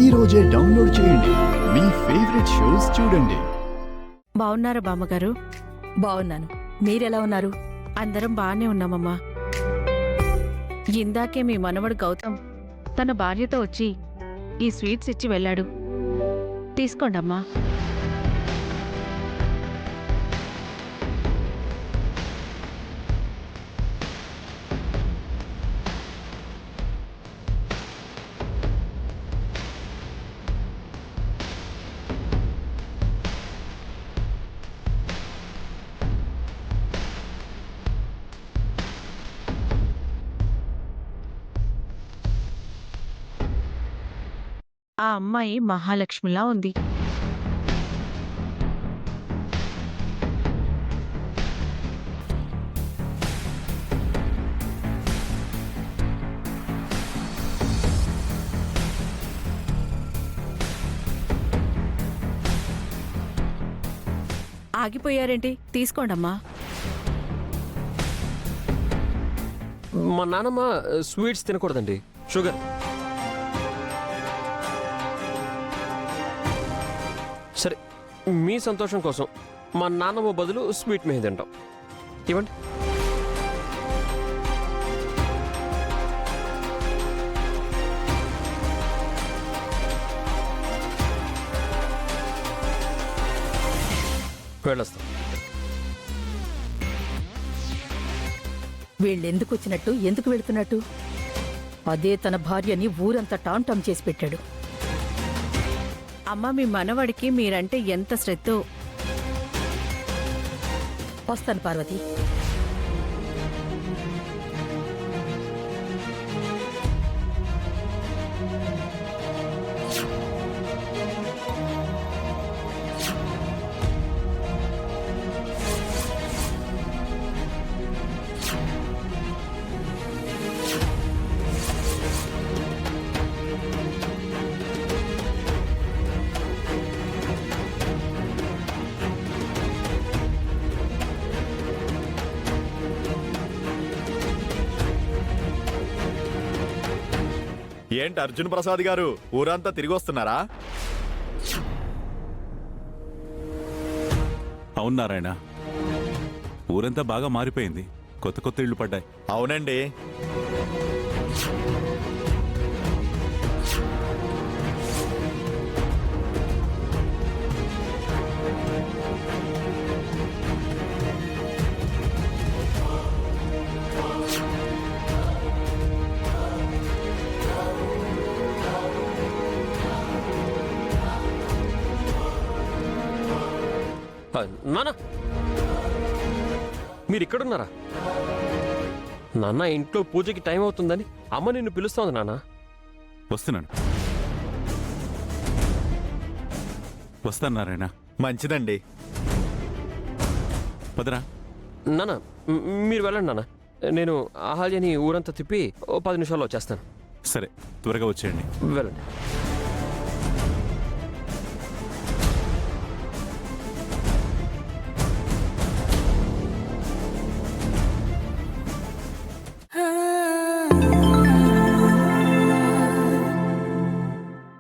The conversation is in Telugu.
ఈ రోజే డౌన్లోడ్ చేయండి. మీ ఫేవరెట్ షోస్ చూడండి. బాగున్నారా బామ్మగారు? బాగున్నాను. మీరెలా ఉన్నారు? అందరం బాగానే ఉన్నామమ్మా. ఇందాకే మీ మనవడు గౌతమ్ తన భార్యతో వచ్చి ఈ స్వీట్స్ ఇచ్చి వెళ్ళాడు. తీసుకోండమ్మా. ఆ అమ్మాయి మహాలక్ష్మిలా ఉంది. ఆగిపోయారేంటి? తీసుకోండమ్మా. మా నాన్నమ్మ స్వీట్స్ తినకూడదండి, షుగర్. సరే, మీ సంతోషం కోసం మా నాన్నమ్మ బదులు స్వీట్ మీద తింటాం. ఇవ్వండి. వెళ్ళొస్తాం. వీళ్ళెందుకు వచ్చినట్టు, ఎందుకు వెళుతున్నట్టు? అదే తన భార్యని ఊరంతా టాంటాం చేసి పెట్టాడు. అమ్మ, మీ మనవడికి మీరంటే ఎంత శ్రద్ధో. వస్తాను పార్వతి. ఏంటి అర్జున్ ప్రసాద్ గారు, ఊరంతా తిరిగి వస్తున్నారా? అవును నారాయణ, ఊరంతా బాగా మారిపోయింది. కొత్త కొత్త ఇళ్లు పడ్డాయి. అవునండి. నాన్న, మీరు ఇక్కడున్నారా? నాన్న, ఇంట్లో పూజకి టైం అవుతుందని అమ్మ నిన్ను పిలుస్తోంది నాన్న. వస్తున్నాను. వస్తాను నారాయణ. మంచిదండి. పదరా. నాన్న, మీరు వెళ్ళండి నాన్న. నేను ఆహాల్యని ఊరంతా తిప్పి ఓ 10 నిమిషాల్లో వచ్చేస్తాను. సరే, త్వరగా వచ్చేయండి. వెళ్ళండి.